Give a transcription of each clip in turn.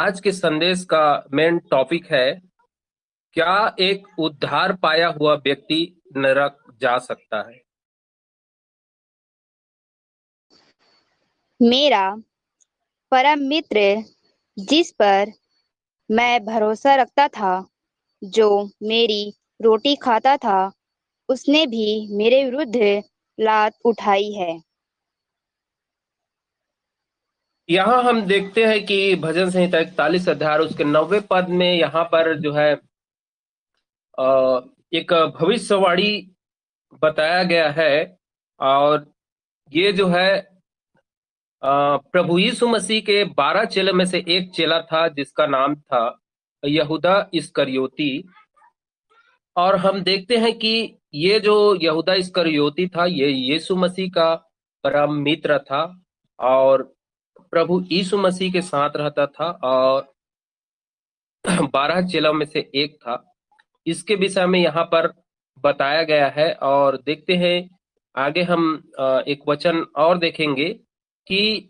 आज के संदेश का मेन टॉपिक है, क्या एक उद्धार पाया हुआ व्यक्ति नरक जा सकता है। मेरा परम मित्र जिस पर मैं भरोसा रखता था, जो मेरी रोटी खाता था, उसने भी मेरे विरुद्ध लात उठाई है। यहाँ हम देखते हैं कि भजन संहिता 41 अध्याय उसके 90 पद में यहाँ पर जो है एक भविष्यवाणी बताया गया है। और ये जो है प्रभु यीशु मसीह के 12 चेलों में से एक चेला था, जिसका नाम था यहूदा इस्करियोती। और हम देखते हैं कि ये जो यहूदा इस्करियोती था, ये यीशु मसीह का परम मित्र था और प्रभु यीशु मसीह के साथ रहता था और 12 चेलों में से एक था। इसके विषय में यहाँ पर बताया गया है। और देखते हैं आगे हम एक वचन और देखेंगे कि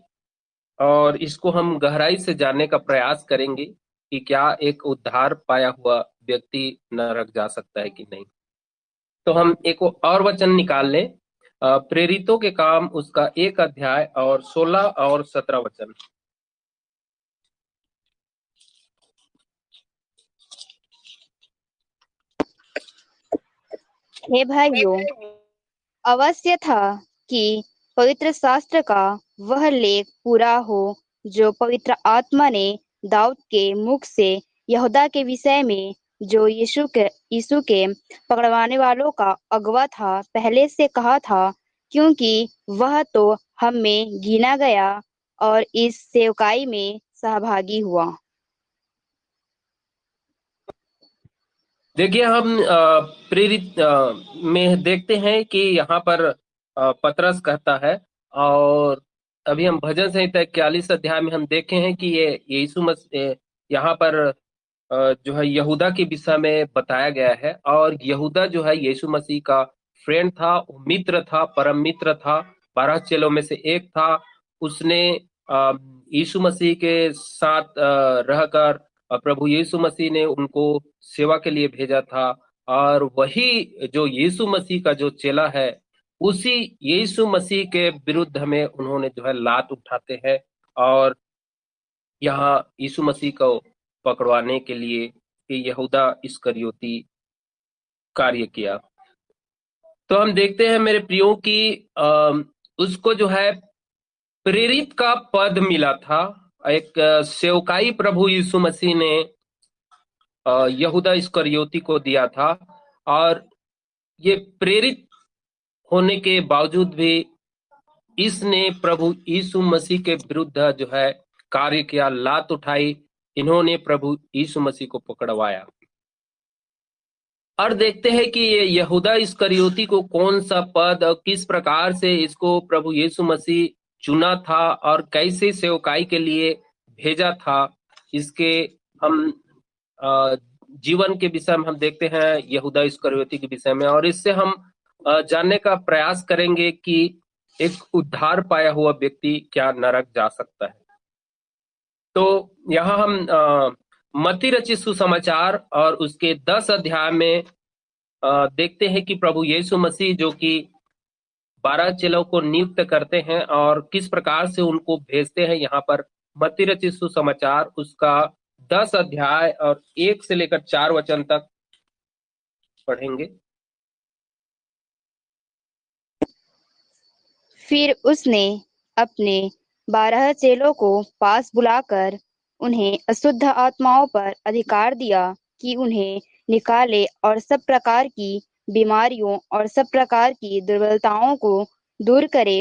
और इसको हम गहराई से जानने का प्रयास करेंगे कि क्या एक उद्धार पाया हुआ व्यक्ति नरक जा सकता है कि नहीं। तो हम एक और वचन निकाल लें, प्रेरितों के काम उसका 1 अध्याय और 16 और 17 वचन। हे भाइयों, अवश्य था कि पवित्र शास्त्र का वह लेख पूरा हो जो पवित्र आत्मा ने दाऊद के मुख से यहूदा के विषय में, जो यीशु के पकड़वाने वालों का अगुआ था, पहले से कहा था, क्योंकि वह तो हम में गिना गया और इस सेवकाई में सहभागी हुआ। देखिए हम प्रेरित में देखते हैं कि यहाँ पर पतरस कहता है। और अभी हम भजन संहिता 41 अध्याय में हम देखे हैं कि ये यीशु मसीह यहाँ पर जो है यहूदा के विषय में बताया गया है। और यहूदा जो है यीशु मसीह का फ्रेंड था, मित्र था, परम मित्र था, 12 चेलों में से एक था। उसने यीशु मसीह के साथ रहकर प्रभु यीशु मसीह ने उनको सेवा के लिए भेजा था। और वही जो यीशु मसीह का जो चेला है, उसी यीशु मसीह के विरुद्ध में उन्होंने जो है लात उठाते हैं और यहाँ यीशु मसीह को पकड़वाने के लिए ये यहूदा इस्करियोती कार्य किया। तो हम देखते हैं मेरे प्रियो की उसको जो है प्रेरित का पद मिला था। एक सेवकाई प्रभु यीशु मसीह ने यहूदा इस्करियोती को दिया था। और ये प्रेरित होने के बावजूद भी इसने प्रभु यीशु मसीह के विरुद्ध जो है कार्य किया, लात उठाई। इन्होंने प्रभु यीशु मसीह को पकड़वाया। और देखते हैं कि ये यहूदा इस्करियोती को कौन सा पद और किस प्रकार से इसको प्रभु यीशु मसीह चुना था और कैसे सेवकाई के लिए भेजा था। इसके हम जीवन के विषय में हम देखते हैं, यहूदा इस्करियोती के विषय में। और इससे हम जानने का प्रयास करेंगे कि एक उद्धार पाया हुआ व्यक्ति क्या नरक जा सकता है। तो यहाँ हम मत्ती रचित सुसमाचार और उसके 10 अध्याय में देखते हैं कि प्रभु यीशु मसीह जो कि 12 चेलों को नियुक्त करते हैं और किस प्रकार से उनको भेजते हैं। यहाँ पर मत्ती रचित सुसमाचार उसका 10 अध्याय और 1 से लेकर 4 वचन तक पढ़ेंगे। फिर उसने अपने 12 चेलों को पास बुलाकर उन्हें अशुद्ध आत्माओं पर अधिकार दिया कि उन्हें निकाले और सब प्रकार की बीमारियों और सब प्रकार की दुर्बलताओं को दूर करे।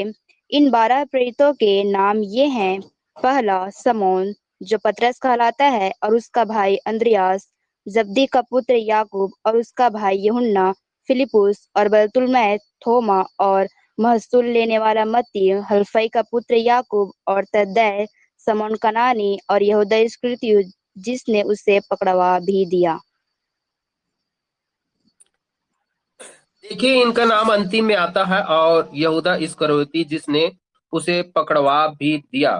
इन 12 प्रेरितों के नाम ये हैं: पहला, समौन जो पतरस कहलाता है और उसका भाई अंद्रियास, जब्दी का पुत्र याकूब और उसका भाई यूहन्ना, फिलिपुस और बरतुल्मै, थोमा और महसूल लेने वाला मत्ती, हलफई का पुत्र याकूब और तद्दै, समौन कनानी और यहूदा इस्करियोती जिसने उसे पकड़वा भी दिया। देखिए इनका नाम अंतिम में आता है, और यहूदा इस्करियोती जिसने उसे पकड़वा भी दिया।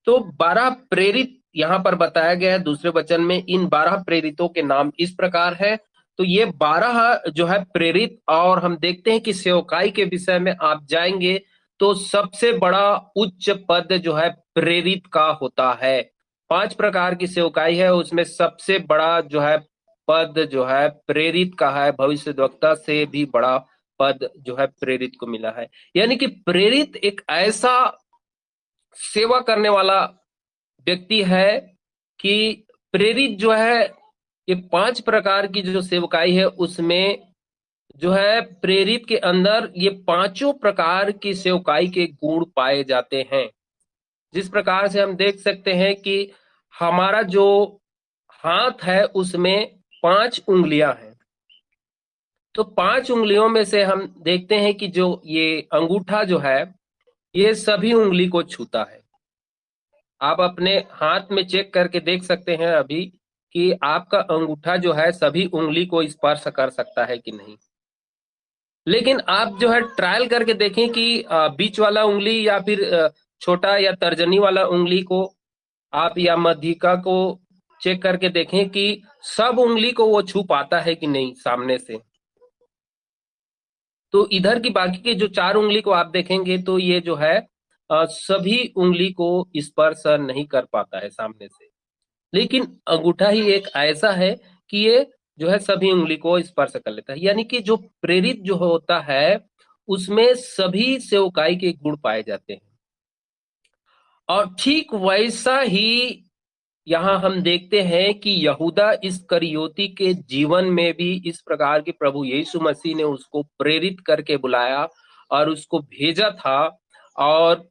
तो 12 प्रेरित यहाँ पर बताया गया है दूसरे वचन में, इन 12 प्रेरितों के नाम इस प्रकार है। तो ये 12 जो है प्रेरित, और हम देखते हैं कि सेवकाई के विषय में आप जाएंगे तो सबसे बड़ा उच्च पद जो है प्रेरित का होता है। 5 प्रकार की सेवकाई है, उसमें सबसे बड़ा जो है पद जो है प्रेरित का है। भविष्यद्वक्ता से भी बड़ा पद जो है प्रेरित को मिला है। यानी कि प्रेरित एक ऐसा सेवा करने वाला व्यक्ति है कि प्रेरित जो है, ये 5 प्रकार की जो सेवकाई है उसमें जो है प्रेरित के अंदर ये पांचों प्रकार की सेवकाई के गुण पाए जाते हैं। जिस प्रकार से हम देख सकते हैं कि हमारा जो हाथ है उसमें 5 उंगलियां हैं, तो 5 उंगलियों में से हम देखते हैं कि जो ये अंगूठा जो है ये सभी उंगली को छूता है। आप अपने हाथ में चेक करके देख सकते हैं अभी कि आपका अंगूठा जो है सभी उंगली को स्पर्श कर सकता है कि नहीं। लेकिन आप जो है ट्रायल करके देखें कि बीच वाला उंगली या फिर छोटा या तर्जनी वाला उंगली को आप, या मध्यिका को चेक करके देखें कि सब उंगली को वो छू पाता है कि नहीं सामने से। तो इधर की बाकी के जो 4 उंगली को आप देखेंगे तो ये जो है सभी उंगली को स्पर्श नहीं कर पाता है सामने से। लेकिन अंगूठा ही एक ऐसा है कि ये जो है सभी उंगली को स्पर्श कर लेता है। यानी कि जो प्रेरित जो होता है उसमें सभी सेवकाई के गुण पाए जाते हैं। और ठीक वैसा ही यहाँ हम देखते हैं कि यहूदा इस्करियोती के जीवन में भी इस प्रकार के प्रभु यीशु मसीह ने उसको प्रेरित करके बुलाया और उसको भेजा था, और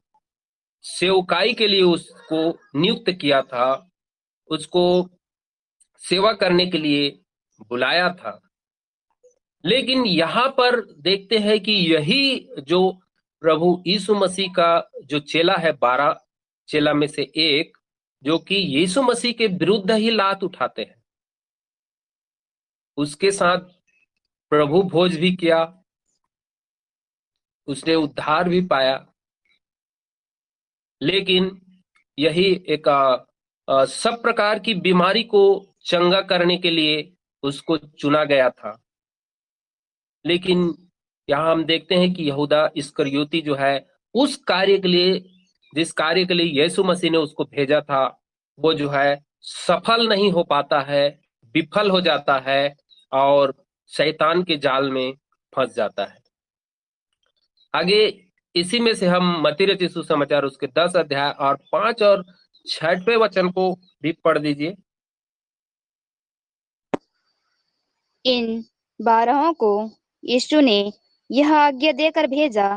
सेवकाई के लिए उसको नियुक्त किया था, उसको सेवा करने के लिए बुलाया था। लेकिन यहाँ पर देखते हैं कि यही जो प्रभु यीशु मसीह का जो चेला है, 12 चेला में से एक, जो कि यीशु मसीह के विरुद्ध ही लात उठाते हैं, उसके साथ प्रभु भोज भी किया, उसने उद्धार भी पाया। लेकिन यही एक सब प्रकार की बीमारी को चंगा करने के लिए उसको चुना गया था। लेकिन यहाँ हम देखते हैं कि यहूदा इस्करियोती जो है उस कार्य के लिए, जिस कार्य के लिए यीशु मसीह ने उसको भेजा था, वो जो है सफल नहीं हो पाता है, विफल हो जाता है और शैतान के जाल में फंस जाता है। आगे इसी में से हम मत्ती रचित सुसमाचार उसके 10 अध्याय और 5 और 6वें वचन को भी पढ़ दीजिए। इन 12 को यीशु ने यह आज्ञा देकर भेजा,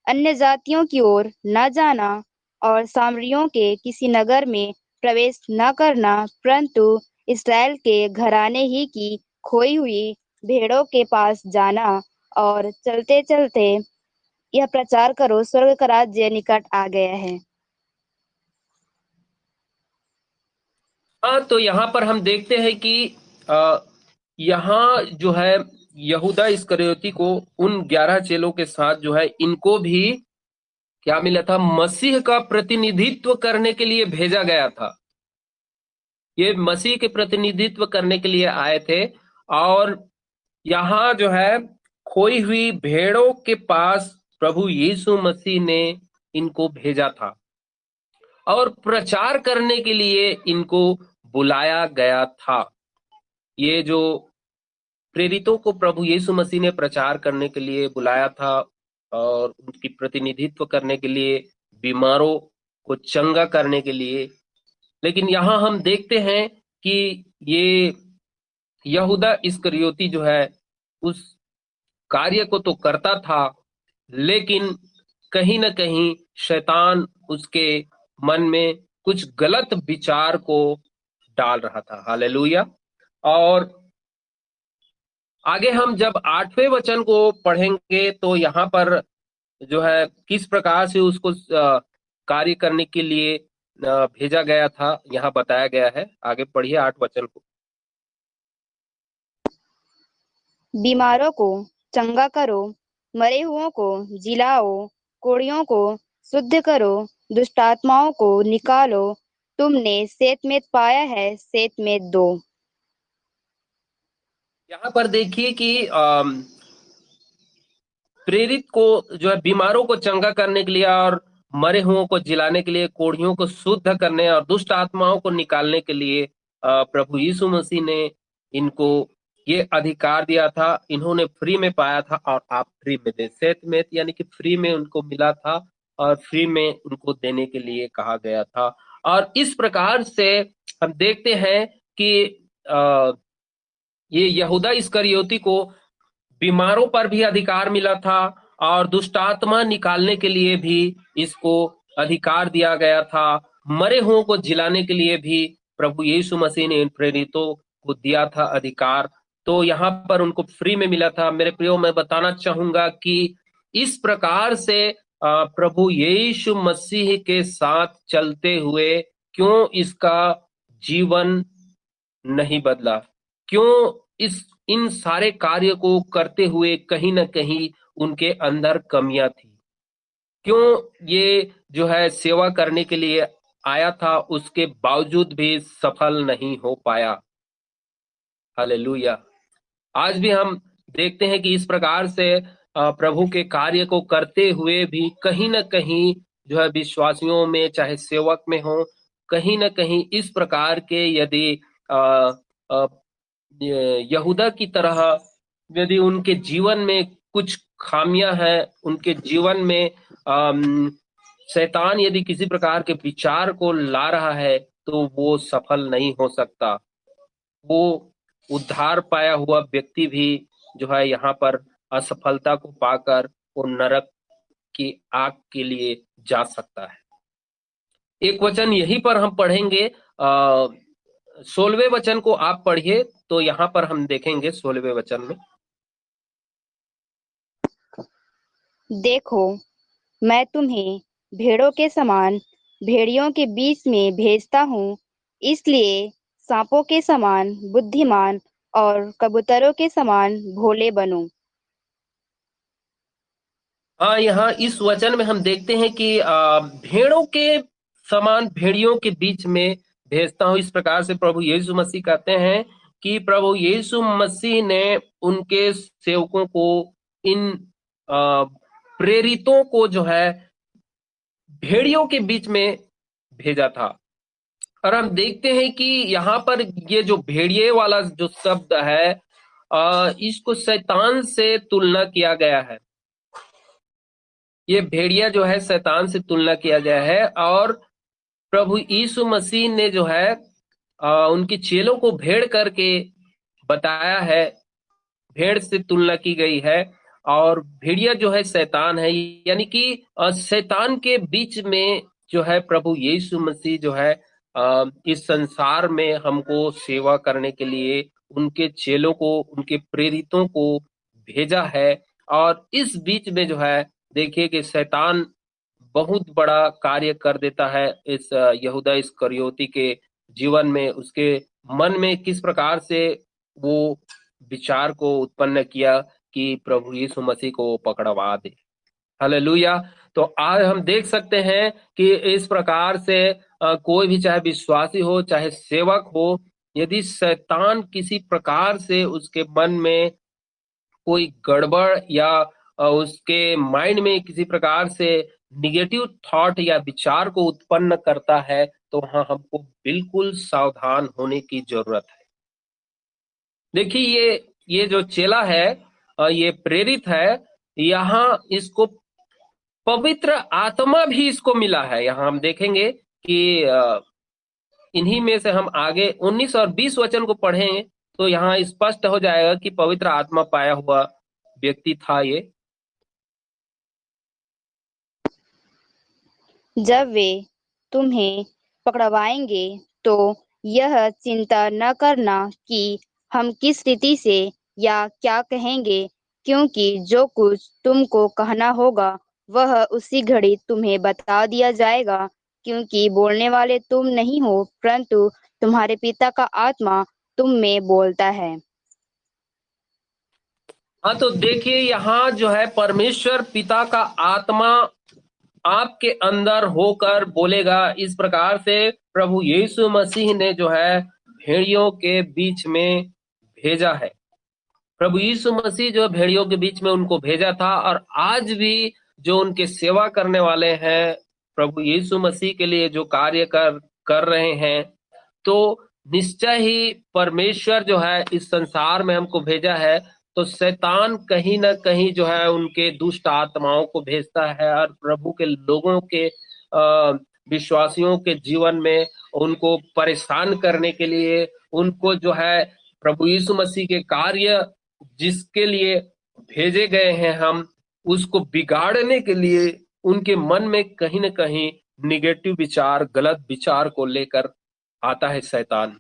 अन्य जातियों की ओर न जाना और सामरियों के किसी नगर में प्रवेश न करना, परंतु इस्राएल के घराने ही की खोई हुई भेड़ों के पास जाना, और चलते चलते यह प्रचार करो, स्वर्ग का राज्य निकट आ गया है। हाँ, तो यहाँ पर हम देखते हैं कि यहाँ जो है यहूदा इस्करियोती को उन 11 चेलों के साथ जो है इनको भी क्या मिला था, मसीह का प्रतिनिधित्व करने के लिए भेजा गया था। ये मसीह के प्रतिनिधित्व करने के लिए आए थे, और यहाँ जो है खोई हुई भेड़ों के पास प्रभु यीशु मसीह ने इनको भेजा था, और प्रचार करने के लिए इनको बुलाया गया था। ये जो प्रेरितों को प्रभु यीशु मसीह ने प्रचार करने के लिए बुलाया था और उनकी प्रतिनिधित्व करने के लिए, बीमारों को चंगा करने के लिए। लेकिन यहाँ हम देखते हैं कि ये यहूदा इस्करियोती जो है उस कार्य को तो करता था, लेकिन कहीं ना कहीं शैतान उसके मन में कुछ गलत विचार को डाल रहा था। हालेलुया। और आगे हम जब 8वें वचन को पढ़ेंगे तो यहाँ पर जो है किस प्रकार से उसको कार्य करने के लिए भेजा गया था यहाँ बताया गया है। आगे पढ़िए 8 वचन को। बीमारों को चंगा करो, मरे हुओं को जिलाओ, कोढ़ियों को शुद्ध करो, दुष्टात्माओं को निकालो, तुमने सेतमेत पाया है, सेतमेत 2। यहाँ पर देखिए कि प्रेरित को जो है बीमारों को चंगा करने के लिए और मरे हुओं को जिलाने के लिए, कोढ़ियों को शुद्ध करने और दुष्ट आत्माओं को निकालने के लिए प्रभु यीशु मसीह ने इनको ये अधिकार दिया था। इन्होंने फ्री में पाया था और आप फ्री में दे, सेत में यानी कि फ्री में उनको मिला था और फ्री में उनको देने के लिए कहा गया था। और इस प्रकार से हम देखते हैं कि आ, ये यहूदा इस्करियोती को बीमारों पर भी अधिकार मिला था और दुष्टात्मा निकालने के लिए भी इसको अधिकार दिया गया था। मरे हुओं को जिलाने के लिए भी प्रभु यीशु मसीह ने इन प्रेरितों को दिया था अधिकार। तो यहाँ पर उनको फ्री में मिला था। मेरे प्रियो, मैं बताना चाहूंगा कि इस प्रकार से प्रभु यीशु मसीह के साथ चलते हुए क्यों इसका जीवन नहीं बदला, क्यों इस इन सारे कार्य को करते हुए कहीं ना कहीं उनके अंदर कमियां थी, क्यों ये जो है सेवा करने के लिए आया था उसके बावजूद भी सफल नहीं हो पाया। हालेलुया। आज भी हम देखते हैं कि इस प्रकार से प्रभु के कार्य को करते हुए भी कहीं ना कहीं जो है विश्वासियों में, चाहे सेवक में हो, कहीं ना कहीं इस प्रकार के यदि अ, अ, यहूदा की तरह यदि उनके जीवन में कुछ खामियां हैं, उनके जीवन में शैतान यदि किसी प्रकार के विचार को ला रहा है तो वो सफल नहीं हो सकता। वो उद्धार पाया हुआ व्यक्ति भी जो है यहाँ पर असफलता को पाकर वो नरक की आग के लिए जा सकता है। एक वचन यहीं पर हम पढ़ेंगे, 16वें वचन को आप पढ़िए तो यहाँ पर हम देखेंगे 16वें वचन में। देखो, मैं तुम्हें भेड़ों के समान भेड़ियों के बीच में भेजता हूँ, इसलिए सांपों के समान बुद्धिमान और कबूतरों के समान भोले बनो। हाँ, यहाँ इस वचन में हम देखते हैं कि भेड़ों के समान भेड़ियों के बीच में भेजता हूँ। इस प्रकार से प्रभु यीशु मसीह कहते हैं कि प्रभु यीशु मसीह ने उनके सेवकों को, इन प्रेरितों को जो है भेड़ियों के बीच में भेजा था। और हम देखते हैं कि यहाँ पर ये जो भेड़िए वाला जो शब्द है, इसको शैतान से तुलना किया गया है। ये भेड़िया जो है शैतान से तुलना किया गया है और प्रभु यीशु मसीह ने जो है उनके चेलों को भेड़ करके बताया है, भेड़ से तुलना की गई है। और भेड़िया जो है शैतान है, यानी कि शैतान के बीच में जो है प्रभु यीशु मसीह जो है इस संसार में हमको सेवा करने के लिए उनके चेलों को, उनके प्रेरितों को भेजा है। और इस बीच में जो है देखिए कि शैतान बहुत बड़ा कार्य कर देता है इस यहूदा इस्करियोती के जीवन में। उसके मन में किस प्रकार से वो विचार को उत्पन्न किया कि प्रभु यीशु मसीह को पकड़वा दे। हालेलुया। तो आज हम देख सकते हैं कि इस प्रकार से कोई भी, चाहे विश्वासी हो चाहे सेवक हो, यदि शैतान किसी प्रकार से उसके मन में कोई गड़बड़ या उसके माइंड में किसी प्रकार से निगेटिव थॉट या विचार को उत्पन्न करता है तो हाँ, हमको बिल्कुल सावधान होने की जरूरत है। देखिए ये जो चेला है, ये प्रेरित है, यहाँ इसको पवित्र आत्मा भी इसको मिला है। यहाँ हम देखेंगे कि इन्हीं में से हम आगे 19 और 20 वचन को पढ़ेंगे तो यहाँ स्पष्ट हो जाएगा कि पवित्र आत्मा पाया हुआ व्यक्ति था ये। जब वे तुम्हें पकड़वाएंगे तो यह चिंता न करना कि हम किस रीति से या क्या कहेंगे, क्योंकि जो कुछ तुमको कहना होगा वह उसी घड़ी तुम्हें बता दिया जाएगा, क्योंकि बोलने वाले तुम नहीं हो परंतु तुम्हारे पिता का आत्मा तुम में बोलता है। हाँ, तो देखिए यहाँ जो है परमेश्वर पिता का आत्मा आपके अंदर होकर बोलेगा। इस प्रकार से प्रभु यीशु मसीह ने जो है भेड़ियों के बीच में भेजा है। प्रभु यीशु मसीह जो भेड़ियों के बीच में उनको भेजा था, और आज भी जो उनके सेवा करने वाले हैं, प्रभु यीशु मसीह के लिए जो कार्य कर रहे हैं, तो निश्चय ही परमेश्वर जो है इस संसार में हमको भेजा है, तो शैतान कहीं ना कहीं जो है उनके दुष्ट आत्माओं को भेजता है, और प्रभु के लोगों के विश्वासियों के जीवन में उनको परेशान करने के लिए, उनको जो है प्रभु यीशु मसीह के कार्य जिसके लिए भेजे गए हैं हम, उसको बिगाड़ने के लिए उनके मन में कहीं ना कहीं निगेटिव विचार, गलत विचार को लेकर आता है शैतान।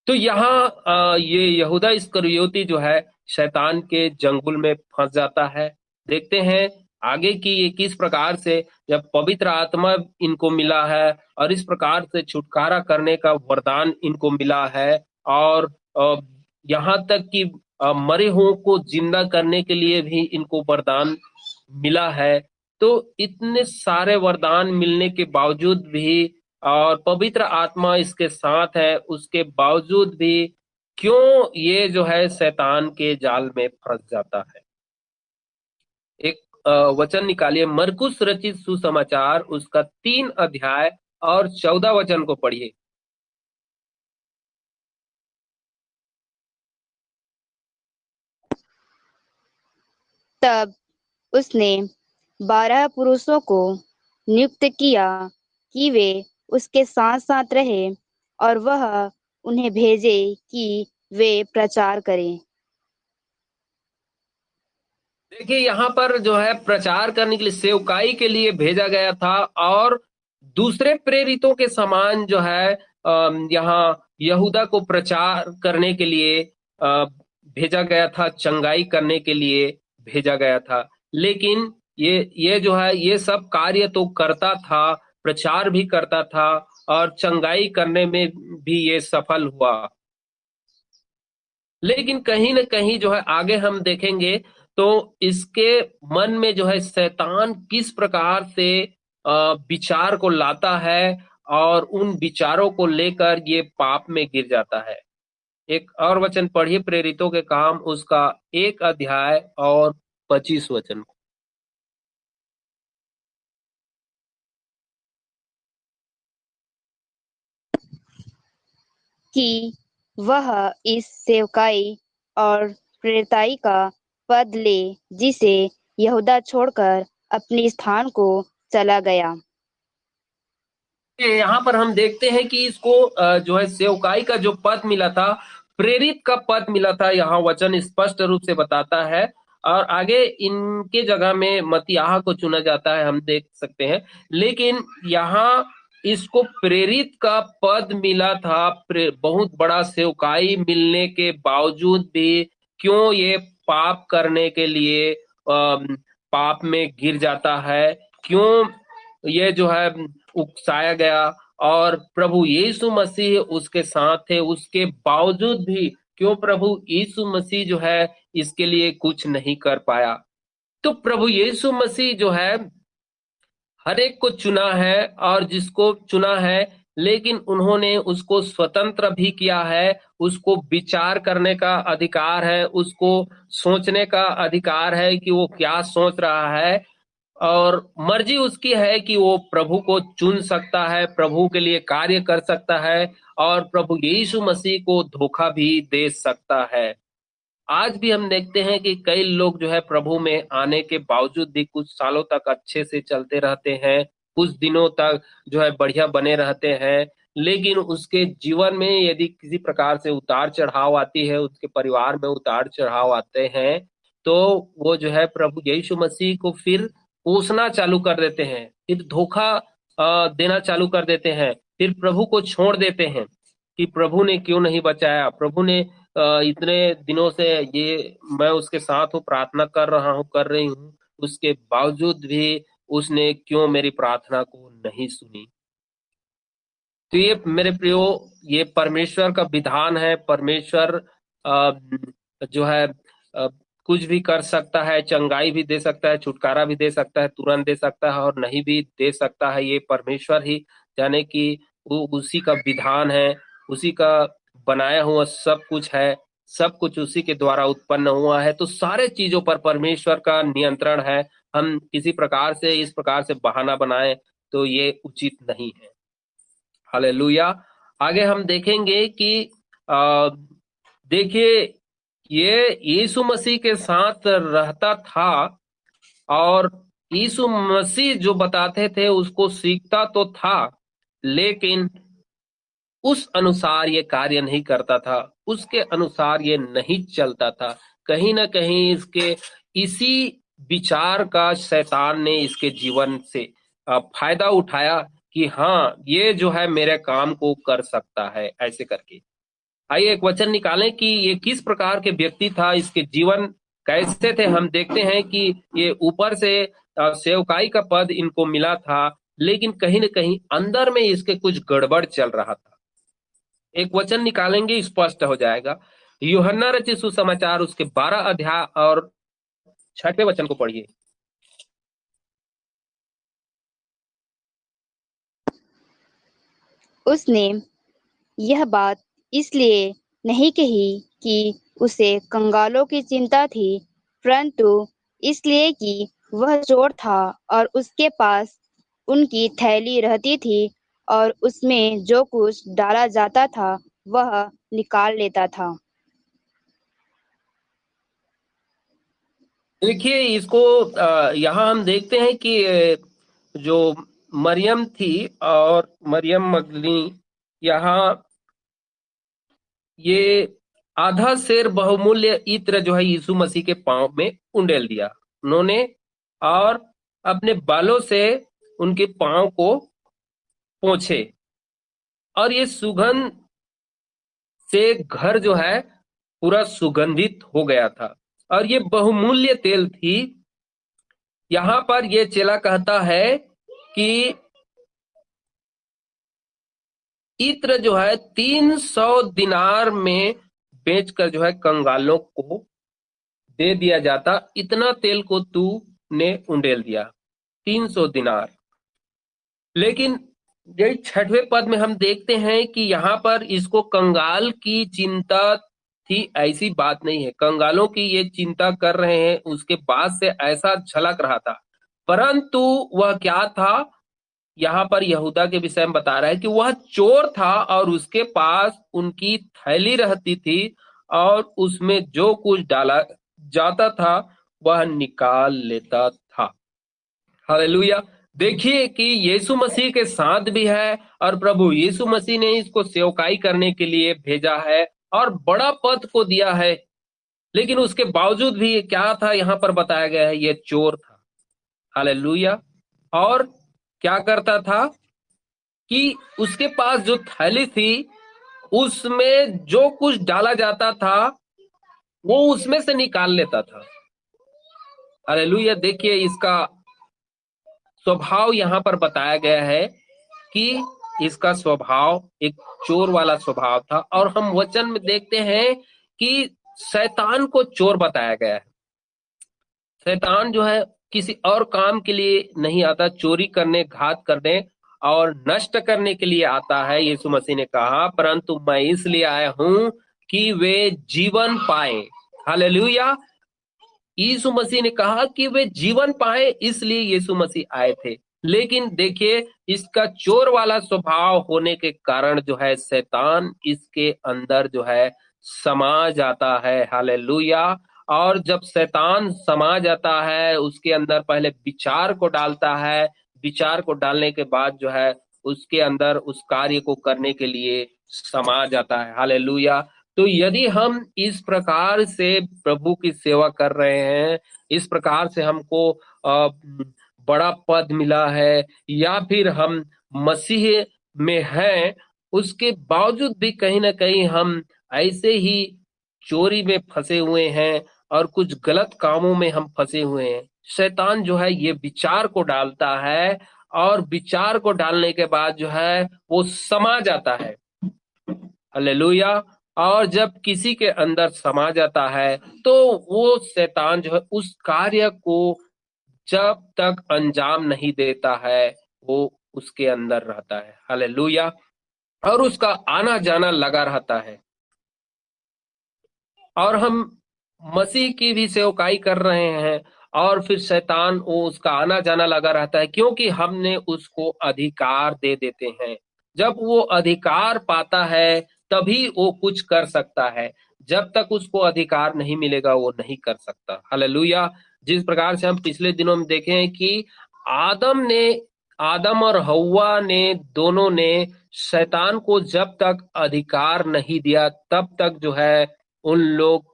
तो यहाँ ये यहूदा इस्करियोती जो है शैतान के जंगल में फंस जाता है। देखते हैं आगे की ये किस प्रकार से, जब पवित्र आत्मा इनको मिला है और इस प्रकार से छुटकारा करने का वरदान इनको मिला है, और यहाँ तक कि मरे हुओं को जिंदा करने के लिए भी इनको वरदान मिला है। तो इतने सारे वरदान मिलने के बावजूद भी, और पवित्र आत्मा इसके साथ है, उसके बावजूद भी क्यों ये जो है शैतान के जाल में फंस जाता है। एक वचन निकालिए, मरकुस रचित सुसमाचार उसका 3 अध्याय और 14 वचन को पढ़िए। तब उसने 12 पुरुषों को नियुक्त किया कि वे उसके साथ साथ रहे, और वह उन्हें भेजे कि वे प्रचार करें। देखिए यहाँ पर जो है प्रचार करने के लिए, सेवकाई के लिए भेजा गया था, और दूसरे प्रेरितों के समान जो है यहाँ यहूदा को प्रचार करने के लिए भेजा गया था, चंगाई करने के लिए भेजा गया था। लेकिन ये जो है ये सब कार्य तो करता था, प्रचार भी करता था, और चंगाई करने में भी ये सफल हुआ। लेकिन कहीं ना कहीं जो है आगे हम देखेंगे तो इसके मन में जो है शैतान किस प्रकार से विचार को लाता है, और उन विचारों को लेकर ये पाप में गिर जाता है। एक और वचन पढ़िए, प्रेरितों के काम उसका 1 अध्याय और 25 वचन। कि वह इस सेवकाई और प्रेरिताई का पद ले जिसे यहूदा छोड़कर अपने स्थान को चला गया। यहाँ पर हम देखते हैं कि इसको जो है सेवकाई का जो पद मिला था, प्रेरित का पद मिला था, यहाँ वचन स्पष्ट रूप से बताता है। और आगे इनके जगह में मत्तियाह को चुना जाता है, हम देख सकते हैं। लेकिन यहाँ इसको प्रेरित का पद मिला था, बहुत बड़ा सेवकाई मिलने के बावजूद भी क्यों ये पाप करने के लिए पाप में गिर जाता है, क्यों ये जो है उकसाया गया, और प्रभु यीशु मसीह उसके साथ थे, उसके बावजूद भी क्यों प्रभु यीशु मसीह जो है इसके लिए कुछ नहीं कर पाया। तो प्रभु यीशु मसीह जो है हर एक को चुना है, और जिसको चुना है, लेकिन उन्होंने उसको स्वतंत्र भी किया है, उसको विचार करने का अधिकार है, उसको सोचने का अधिकार है कि वो क्या सोच रहा है, और मर्जी उसकी है कि वो प्रभु को चुन सकता है, प्रभु के लिए कार्य कर सकता है, और प्रभु यीशु मसीह को धोखा भी दे सकता है। आज भी हम देखते हैं कि कई लोग जो है प्रभु में आने के बावजूद भी कुछ सालों तक अच्छे से चलते रहते हैं, कुछ दिनों तक जो है बढ़िया बने रहते हैं, लेकिन उसके जीवन में यदि किसी प्रकार से उतार चढ़ाव आती है, उसके परिवार में उतार चढ़ाव आते हैं, तो वो जो है प्रभु यीशु मसीह को फिर कोसना चालू कर देते हैं, फिर धोखा देना चालू कर देते हैं, फिर प्रभु को छोड़ देते हैं कि प्रभु ने क्यों नहीं बचाया, प्रभु ने इतने दिनों से ये मैं उसके साथ हूँ, प्रार्थना कर रहा हूँ, कर रही हूँ, उसके बावजूद भी उसने क्यों मेरी प्रार्थना को नहीं सुनी। तो ये मेरे प्रियो, ये परमेश्वर का विधान है। परमेश्वर जो है कुछ भी कर सकता है, चंगाई भी दे सकता है, छुटकारा भी दे सकता है, तुरंत दे सकता है और नहीं भी दे सकता है, ये परमेश्वर ही जाने कि वो उसी का विधान है, उसी का बनाया हुआ सब कुछ है, सब कुछ उसी के द्वारा उत्पन्न हुआ है। तो सारे चीजों पर परमेश्वर का नियंत्रण है। हम किसी प्रकार से इस प्रकार से बहाना बनाएं तो ये उचित नहीं है। हालेलुया। आगे हम देखेंगे कि आ, देखिए, ये यीशु मसीह के साथ रहता था और यीशु मसीह जो बताते थे उसको सीखता तो था, लेकिन उस अनुसार ये कार्य नहीं करता था, उसके अनुसार ये नहीं चलता था। कहीं ना कहीं इसके इसी विचार का शैतान ने इसके जीवन से फायदा उठाया कि हाँ, ये जो है मेरे काम को कर सकता है, ऐसे करके। आइए एक वचन निकालें कि ये किस प्रकार के व्यक्ति था, इसके जीवन कैसे थे। हम देखते हैं कि ये ऊपर से सेवकाई का पद इनको मिला था, लेकिन कहीं ना कहीं अंदर में इसके कुछ गड़बड़ चल रहा था। एक वचन निकालेंगे, स्पष्ट हो जाएगा। यूहन्ना रचित सुसमाचार उसके 12 अध्याय और 6वें वचन को पढ़िए। उसने यह बात इसलिए नहीं कही कि उसे कंगालों की चिंता थी, परंतु इसलिए कि वह चोर था और उसके पास उनकी थैली रहती थी और उसमें जो कुछ डाला जाता था वह निकाल लेता था। देखिए इसको, यहाँ हम देखते हैं कि जो मरियम थी और मरियम मगदलीनी, यहाँ ये आधा सेर बहुमूल्य इत्र जो है यीशु मसीह के पांव में उंडेल दिया उन्होंने, और अपने बालों से उनके पांव को पोंछे, और ये सुगंध से घर जो है पूरा सुगंधित हो गया था, और ये बहुमूल्य तेल थी। यहाँ पर ये चेला कहता है कि इत्र जो है 300 दिनार में बेचकर जो है कंगालों को दे दिया जाता, इतना तेल को तू ने उंडेल दिया, 300 दिनार। लेकिन यही 6वें पद में हम देखते हैं कि यहाँ पर इसको कंगाल की चिंता थी, ऐसी बात नहीं है। कंगालों की ये चिंता कर रहे हैं, उसके बाद से ऐसा झलक रहा था, परंतु वह क्या था, यहाँ पर यहूदा के विषय में बता रहा है कि वह चोर था और उसके पास उनकी थैली रहती थी और उसमें जो कुछ डाला जाता था वह निकाल लेता था। हालेलुया। देखिए कि यीशु मसीह के साथ भी है और प्रभु यीशु मसीह ने इसको सेवकाई करने के लिए भेजा है और बड़ा पद को दिया है, लेकिन उसके बावजूद भी ये क्या था, यहाँ पर बताया गया है, ये चोर था। हालेलुया। और क्या करता था कि उसके पास जो थैली थी उसमें जो कुछ डाला जाता था वो उसमें से निकाल लेता था। हालेलुया। देखिए इसका स्वभाव यहाँ पर बताया गया है कि इसका स्वभाव एक चोर वाला स्वभाव था, और हम वचन में देखते हैं कि शैतान को चोर बताया गया है। शैतान जो है किसी और काम के लिए नहीं आता, चोरी करने, घात करने और नष्ट करने के लिए आता है। यीशु मसीह ने कहा, परंतु मैं इसलिए आया हूं कि वे जीवन पाए। हालेलुया। यीशु मसीह ने कहा कि वे जीवन पाए, इसलिए यीशु मसीह आए थे। लेकिन देखिए इसका चोर वाला स्वभाव होने के कारण जो है शैतान इसके अंदर जो है समा जाता है। हालेलुया। और जब शैतान समा जाता है उसके अंदर पहले विचार को डालता है, विचार को डालने के बाद जो है उसके अंदर उस कार्य को करने के लिए समा जाता है। हालेलुया। तो यदि हम इस प्रकार से प्रभु की सेवा कर रहे हैं, इस प्रकार से हमको बड़ा पद मिला है, या फिर हम मसीह में हैं, उसके बावजूद भी कहीं ना कहीं हम ऐसे ही चोरी में फंसे हुए हैं और कुछ गलत कामों में हम फंसे हुए हैं, शैतान जो है ये विचार को डालता है और विचार को डालने के बाद जो है वो समा जाता है। हालेलुया। और जब किसी के अंदर समा जाता है तो वो शैतान जो है उस कार्य को जब तक अंजाम नहीं देता है वो उसके अंदर रहता है। हालेलुया। और उसका आना जाना लगा रहता है। और हम मसीह की भी सेवकाई कर रहे हैं और फिर शैतान वो उसका आना जाना लगा रहता है, क्योंकि हमने उसको अधिकार दे देते हैं। जब वो अधिकार पाता है तभी वो कुछ कर सकता है। जब तक उसको अधिकार नहीं मिलेगा वो नहीं कर सकता। हालेलुया। जिस प्रकार से हम पिछले दिनों में देखे हैं कि आदम ने आदम और हव्वा ने दोनों ने शैतान को जब तक अधिकार नहीं दिया तब तक जो है उन लोग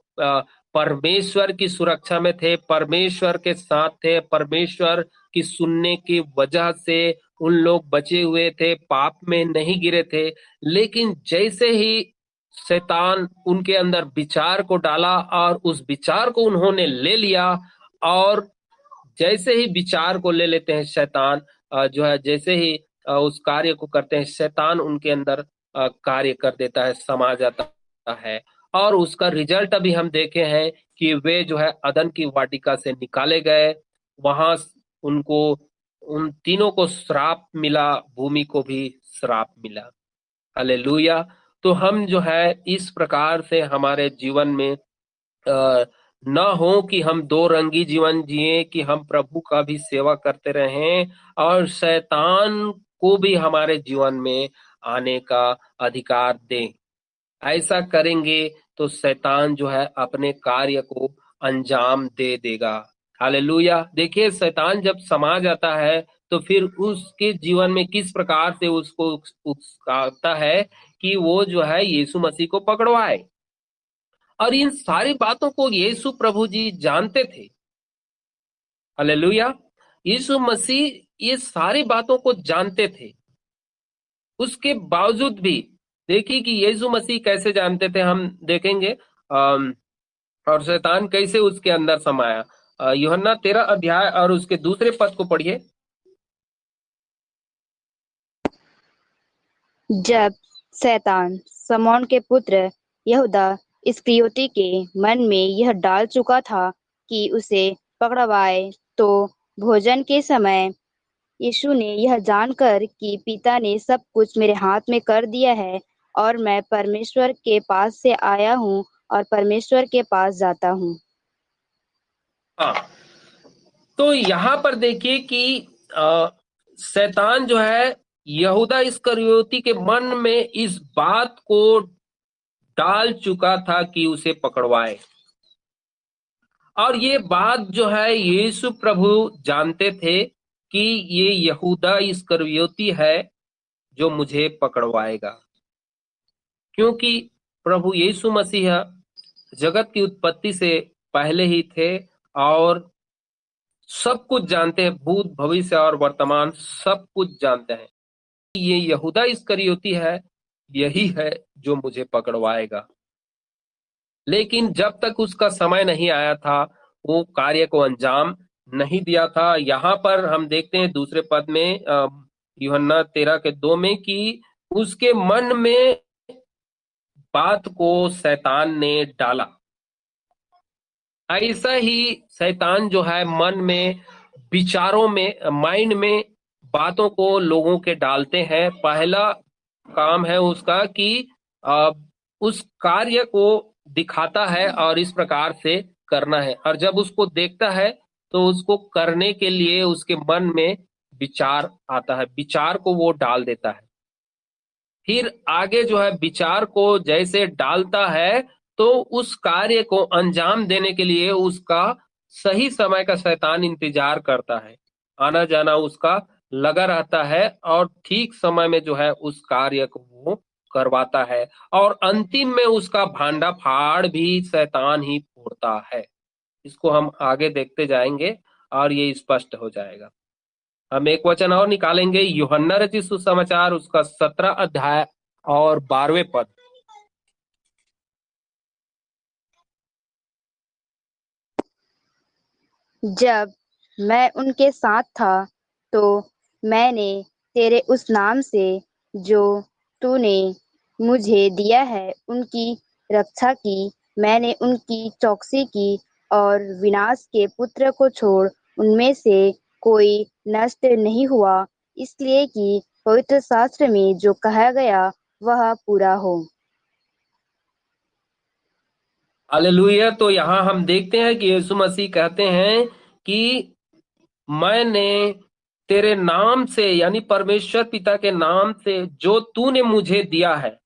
परमेश्वर की सुरक्षा में थे, परमेश्वर के साथ थे, परमेश्वर की सुनने की वजह से उन लोग बचे हुए थे, पाप में नहीं गिरे थे। लेकिन जैसे ही शैतान उनके अंदर विचार को डाला और उस विचार को उन्होंने ले लिया, और जैसे ही विचार को ले लेते हैं शैतान जो है जैसे ही उस कार्य को करते हैं, शैतान उनके अंदर कार्य कर देता है, समा जाता है। और उसका रिजल्ट अभी हम देखे हैं कि वे जो है अदन की वाटिका से निकाले गए। वहां उनको उन तीनों को श्राप मिला, भूमि को भी श्राप मिला। हालेलुया। तो हम जो है इस प्रकार से हमारे जीवन में न हो कि हम दो रंगी जीवन जिए, कि हम प्रभु का भी सेवा करते रहें और शैतान को भी हमारे जीवन में आने का अधिकार दें। ऐसा करेंगे तो शैतान जो है अपने कार्य को अंजाम दे देगा। हालेलुया। देखिए शैतान जब समा जाता है तो फिर उसके जीवन में किस प्रकार से उसको उकसाता है कि वो जो है यीशु मसीह को पकड़वाए। और इन सारी बातों को यीशु प्रभु जी जानते थे। हालेलुया। यीशु मसीह ये सारी बातों को जानते थे। उसके बावजूद भी देखिए कि यीशु मसीह कैसे जानते थे, हम देखेंगे। और शैतान कैसे उसके अंदर समाया। यूहन्ना 13 अध्याय और उसके दूसरे पद को पढ़िए। जब शैतान शमौन के पुत्र यहूदा इस्करियोती के मन में यह डाल चुका था कि उसे पकड़वाए, तो भोजन के समय यीशु ने यह जानकर कि पिता ने सब कुछ मेरे हाथ में कर दिया है और मैं परमेश्वर के पास से आया हूँ और परमेश्वर के पास जाता हूँ। हाँ, तो यहाँ पर देखिए कि अ, शैतान जो है यहूदा इस्करियोती के मन में इस बात को डाल चुका था कि उसे पकड़वाए। और ये बात जो है यीशु प्रभु जानते थे कि ये यहूदा इस्करियोती है जो मुझे पकड़वाएगा, क्योंकि प्रभु यीशु मसीह जगत की उत्पत्ति से पहले ही थे और सब कुछ जानते हैं, भूत भविष्य और वर्तमान सब कुछ जानते हैं। ये यहूदा इस्करियोती है, यही है जो मुझे पकड़वाएगा। लेकिन जब तक उसका समय नहीं आया था वो कार्य को अंजाम नहीं दिया था। यहाँ पर हम देखते हैं दूसरे पद में यूहन्ना 13 के 2 में कि उसके मन में बात को शैतान ने डाला। ऐसा ही शैतान जो है मन में, विचारों में, माइंड में बातों को लोगों के डालते हैं। पहला काम है उसका कि अ, उस कार्य को दिखाता है और इस प्रकार से करना है, और जब उसको देखता है तो उसको करने के लिए उसके मन में विचार आता है, विचार को वो डाल देता है। फिर आगे जो है विचार को जैसे डालता है तो उस कार्य को अंजाम देने के लिए उसका सही समय का शैतान इंतजार करता है, आना जाना उसका लगा रहता है और ठीक समय में जो है उस कार्य को वो करवाता है। और अंतिम में उसका भांडा फाड़ भी शैतान ही फोड़ता है। इसको हम आगे देखते जाएंगे और ये स्पष्ट हो जाएगा। हम एक वचन और निकालेंगे, यूहन्ना रचित सुसमाचार उसका 17 अध्याय और 12वें पद। जब मैं उनके साथ था तो मैंने तेरे उस नाम से जो तूने मुझे दिया है उनकी रक्षा की, मैंने उनकी चौकसी की और विनाश के पुत्र को छोड़ उनमें से कोई नष्ट नहीं हुआ, इसलिए कि पवित्र शास्त्र में जो कहा गया वह पूरा हो। हालेलुया। तो यहाँ हम देखते हैं कि यीशु मसीह कहते हैं कि मैंने तेरे नाम से, यानी परमेश्वर पिता के नाम से जो तूने मुझे दिया है,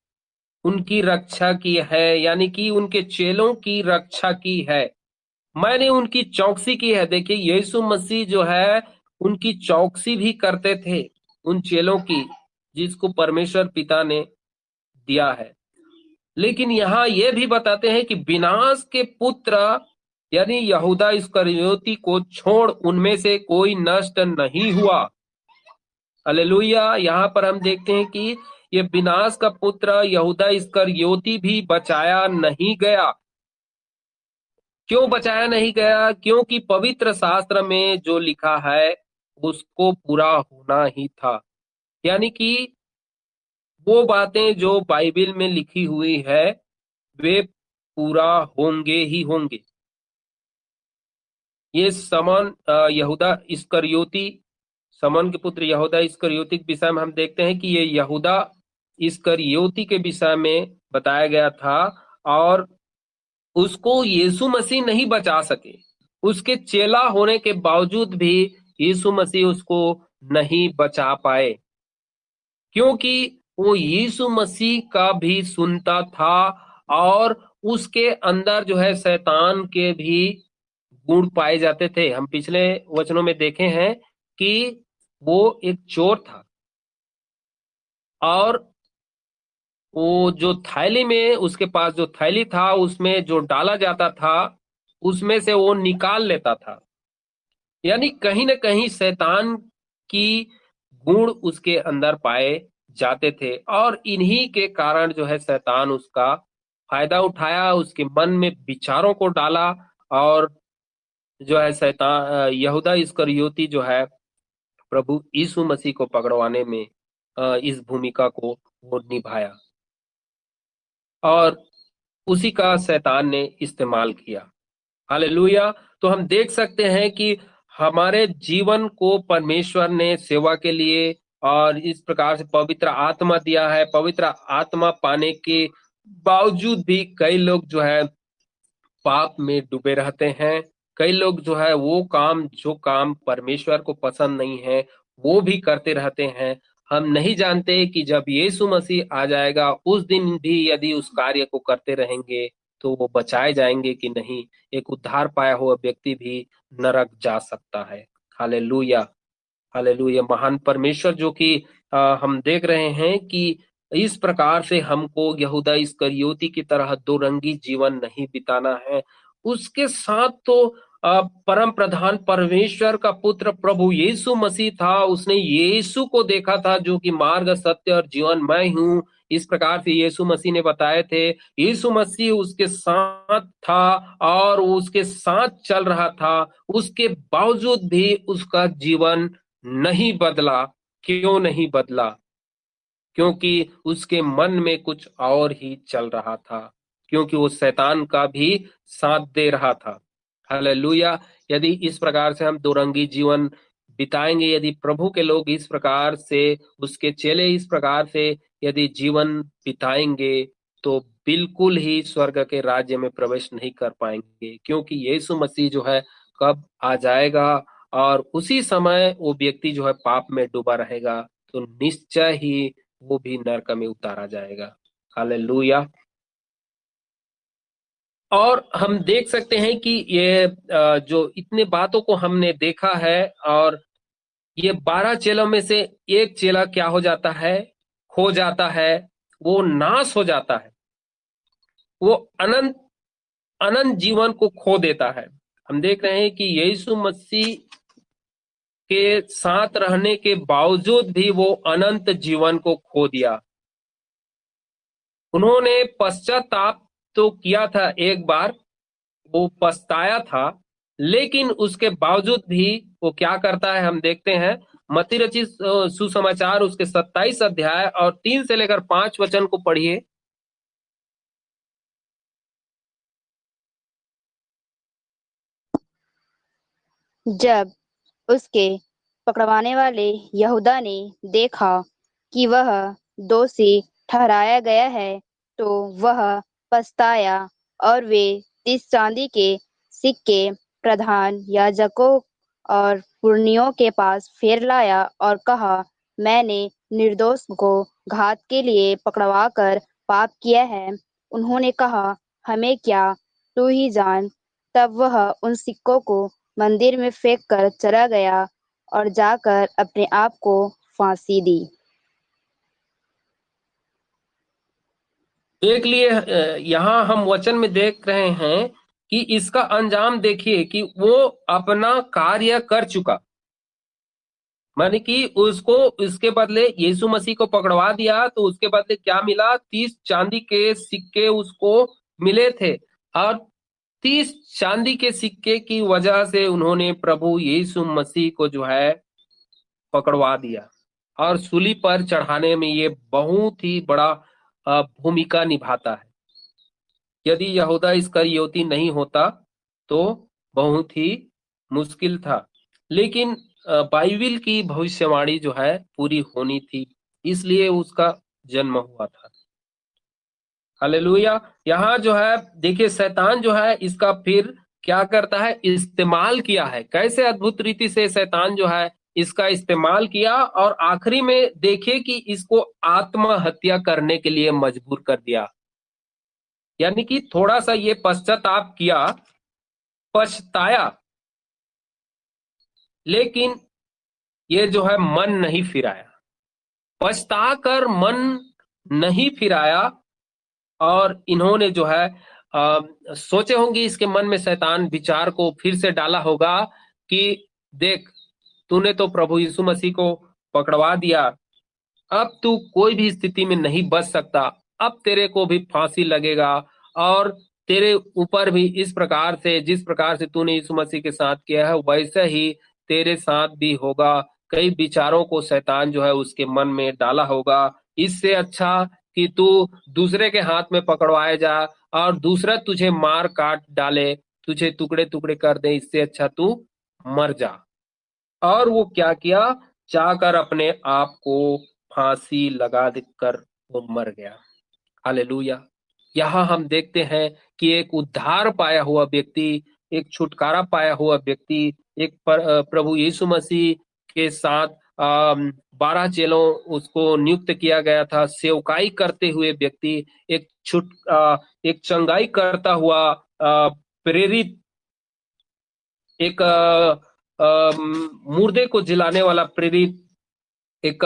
उनकी रक्षा की है, यानी कि उनके चेलों की रक्षा की है। मैंने उनकी चौकसी की है। देखिए, यीशु मसीह जो है उनकी चौकसी भी करते थे, उन चेलों की जिसको परमेश्वर पिता ने दिया है। लेकिन यहाँ ये भी बताते हैं कि विनाश के पुत्र यानी यहूदा इस्करियोती को छोड़ उनमें से कोई नष्ट नहीं हुआ। हालेलुया। यहाँ पर हम देखते हैं कि ये विनाश का पुत्र यहूदा इस्करियोती भी बचाया नहीं गया। क्यों बचाया नहीं गया? क्योंकि पवित्र शास्त्र में जो लिखा है उसको पूरा होना ही था। यानी कि वो बातें जो बाइबल में लिखी हुई है वे पूरा होंगे ही होंगे। ये समन यहूदा इस्करियोती, समन के पुत्र यहूदा इस्करियोती के विषय में हम देखते हैं कि ये यहूदा इस्करियोती के विषय में बताया गया था, और उसको यीशु मसीह नहीं बचा सके। उसके चेला होने के बावजूद भी यीशु मसीह उसको नहीं बचा पाए, क्योंकि वो यीशु मसीह का भी सुनता था, और उसके अंदर जो है शैतान के भी गुण पाए जाते थे। हम पिछले वचनों में देखे हैं कि वो एक चोर था, और वो जो थैली में, उसके पास जो थैली था उसमें जो डाला जाता था उसमें से वो निकाल लेता था। यानी कहीं ना कहीं शैतान की गुण उसके अंदर पाए जाते थे, और इन्हीं के कारण जो है शैतान उसका फायदा उठाया, उसके मन में विचारों को डाला, और जो है शैतान यहूदा इस्करियोती जो है प्रभु यीशु मसीह को पकड़वाने में इस भूमिका को वो निभाया, और उसी का शैतान ने इस्तेमाल किया। हालेलुया। तो हम देख सकते हैं कि हमारे जीवन को परमेश्वर ने सेवा के लिए और इस प्रकार से पवित्र आत्मा दिया है। पवित्र आत्मा पाने के बावजूद भी कई लोग जो है पाप में डूबे रहते हैं। कई लोग जो है वो काम, जो काम परमेश्वर को पसंद नहीं है, वो भी करते रहते हैं। हम नहीं जानते कि जब यीशु मसीह आ जाएगा उस दिन भी यदि उस कार्य को करते रहेंगे तो वो बचाए जाएंगे कि नहीं। एक उद्धार पाया हुआ व्यक्ति भी नरक जा सकता है। हालेलुया। हालेलुया। महान परमेश्वर जो कि हम देख रहे हैं कि इस प्रकार से हमको यहूदा इस्करियोती की तरह दो रंगी जीवन नहीं बिताना है। उसके साथ तो परम प्रधान परमेश्वर का पुत्र प्रभु यीशु मसीह था। उसने यीशु को देखा था जो कि मार्ग, सत्य और जीवन मैं हूँ, इस प्रकार से यीशु मसीह ने बताए थे। यीशु मसीह उसके साथ था और वो उसके साथ चल रहा था, उसके बावजूद भी उसका जीवन नहीं बदला। क्यों नहीं बदला? क्योंकि उसके मन में कुछ और ही चल रहा था, क्योंकि वो शैतान का भी साथ दे रहा था। हालेलुया। यदि इस प्रकार से हम दोरंगी जीवन बिताएंगे, यदि प्रभु के लोग इस प्रकार से, उसके चेले इस प्रकार से यदि जीवन बिताएंगे, तो बिल्कुल ही स्वर्ग के राज्य में प्रवेश नहीं कर पाएंगे, क्योंकि यीशु मसीह जो है कब आ जाएगा, और उसी समय वो व्यक्ति जो है पाप में डूबा रहेगा, तो निश्चय ही वो भी नरक में उतारा जाएगा। हालेलुया। और हम देख सकते हैं कि ये जो इतने बातों को हमने देखा है, और ये 12 चेलों में से एक चेला क्या हो जाता है? खो जाता है, वो नाश हो जाता है, वो अनंत अनंत जीवन को खो देता है। हम देख रहे हैं कि यीशु मसीह के साथ रहने के बावजूद भी वो अनंत जीवन को खो दिया। उन्होंने पश्चाताप तो किया था, एक बार वो पछताया था, लेकिन उसके बावजूद भी वो क्या करता है हम देखते हैं। मत्ती रचित सुसमाचार उसके 27 अध्याय और 3 से लेकर 5 वचन को पढ़िए। जब उसके पकड़वाने वाले यहूदा ने देखा कि वह दोषी ठहराया गया है, तो वह पछताया और वे 30 चांदी के सिक्के प्रधान याजकों और पुरनियों के पास फेर लाया और कहा, मैंने निर्दोष को घात के लिए पकड़वा कर पाप किया है। उन्होंने कहा, हमें क्या, तू ही जान। तब वह उन सिक्कों को मंदिर में फेंक कर चला गया और जाकर अपने आप को फांसी दी। देख लिए, यहाँ हम वचन में देख रहे हैं कि इसका अंजाम देखिए कि वो अपना कार्य कर चुका। माने कि उसको इसके बदले यीशु मसीह को पकड़वा दिया, तो उसके बदले क्या मिला? 30 चांदी के सिक्के उसको मिले थे। और 30 चांदी के सिक्के की वजह से उन्होंने प्रभु यीशु मसीह को जो है पकड़वा दिया, और सूली पर चढ़ाने में ये बहुत ही बड़ा भूमिका निभाता है। यदि यहूदा इस्करियोती नहीं होता तो बहुत ही मुश्किल था, लेकिन बाइबिल की भविष्यवाणी जो है पूरी होनी थी, इसलिए उसका जन्म हुआ था। हालेलुया। यहाँ जो है देखिए, शैतान जो है इसका फिर क्या करता है, इस्तेमाल किया है। कैसे अद्भुत रीति से शैतान जो है इसका इस्तेमाल किया, और आखिरी में देखिए कि इसको आत्महत्या करने के लिए मजबूर कर दिया। यानी कि थोड़ा सा ये पश्चाताप किया, पछताया, लेकिन ये जो है मन नहीं फिराया। पछता कर मन नहीं फिराया, और इन्होंने जो है सोचे होंगे, इसके मन में शैतान विचार को फिर से डाला होगा कि देख, तूने तो प्रभु यीशु मसीह को पकड़वा दिया, अब तू कोई भी स्थिति में नहीं बच सकता, अब तेरे को भी फांसी लगेगा, और तेरे ऊपर भी इस प्रकार से, जिस प्रकार से तूने यीशु मसीह के साथ किया है वैसे ही तेरे साथ भी होगा। कई विचारों को शैतान जो है उसके मन में डाला होगा। इससे अच्छा कि तू दूसरे के हाथ में पकड़वाए जा, और दूसरा तुझे मार काट डाले, तुझे टुकड़े टुकड़े कर दे, इससे अच्छा तू मर जा। और वो क्या किया, चाहकर अपने आप को फांसी लगा देकर वो मर गया। हालेलुया। यहाँ हम देखते हैं कि एक उद्धार पाया हुआ व्यक्ति, एक छुटकारा पाया हुआ व्यक्ति, एक प्रभु यीशु मसीह के साथ 12 चेलों उसको नियुक्त किया गया था, सेवकाई करते हुए व्यक्ति, एक चंगाई करता हुआ प्रेरित, एक मुर्दे को जिलाने वाला प्रेरित, एक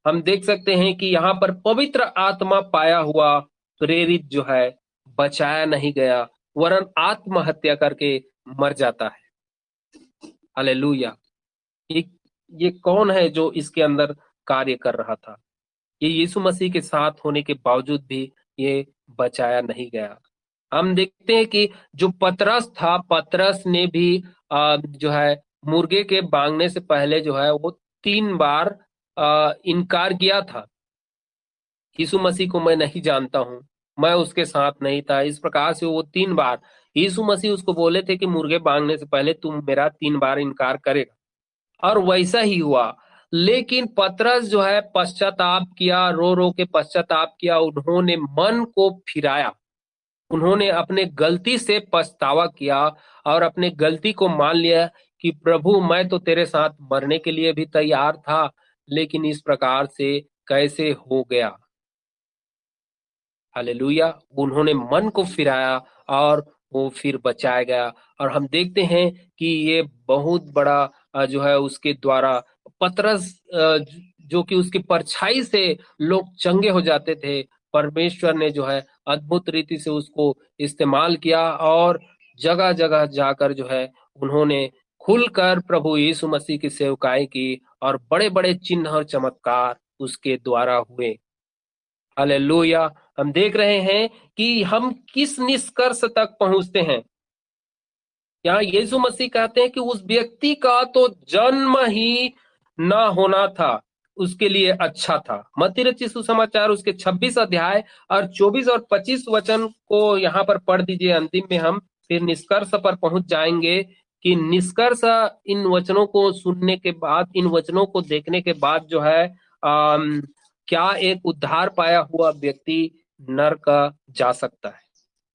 हम देख सकते हैं कि यहाँ पर पवित्र आत्मा पाया हुआ प्रेरित जो है बचाया नहीं गया, वरन आत्महत्या करके मर जाता है। हालेलुया। ये ये कौन है जो इसके अंदर कार्य कर रहा था? ये यीशु मसीह के साथ होने के बावजूद भी ये बचाया नहीं गया। हम देखते हैं कि जो पतरस था, पतरस ने भी जो है मुर्गे के बांगने से पहले जो है वो 3 बार इनकार किया था। यीशु मसीह को मैं नहीं जानता हूँ, मैं उसके साथ नहीं था, इस प्रकार से वो 3 बार, यीशु मसीह उसको बोले थे कि मुर्गे बांगने से पहले तुम मेरा 3 बार इनकार करेगा, और वैसा ही हुआ। लेकिन पतरस जो है पश्चाताप किया, रो रो के पश्चाताप किया, उन्होंने मन को फिराया, उन्होंने अपने गलती से पछतावा किया और अपने गलती को मान लिया कि प्रभु, मैं तो तेरे साथ मरने के लिए भी तैयार था, लेकिन इस प्रकार से कैसे हो गया। हालेलुया। उन्होंने मन को फिराया और वो फिर बचाया गया। और हम देखते हैं कि ये बहुत बड़ा जो है उसके द्वारा पतरस, जो कि उसकी परछाई से लोग चंगे हो जाते थे, परमेश्वर ने जो है अद्भुत रीति से उसको इस्तेमाल किया, और जगह जगह जाकर जो है उन्होंने खुलकर प्रभु यीशु मसीह की सेवकाई की, और बड़े बड़े चिन्ह और चमत्कार उसके द्वारा हुए। हालेलुया। हम देख रहे हैं कि हम किस निष्कर्ष तक पहुंचते हैं। यहाँ यीशु मसीह कहते हैं कि उस व्यक्ति का तो जन्म ही ना होना था उसके लिए अच्छा था। मत्ती रचित सुसमाचार उसके 26 अध्याय और 24 और 25 वचन को यहाँ पर पढ़ दीजिए। अंतिम में हम फिर निष्कर्ष पर पहुंच जाएंगे कि निष्कर्ष इन वचनों को सुनने के बाद, इन वचनों को देखने के बाद जो है क्या एक उद्धार पाया हुआ व्यक्ति नरक जा सकता है?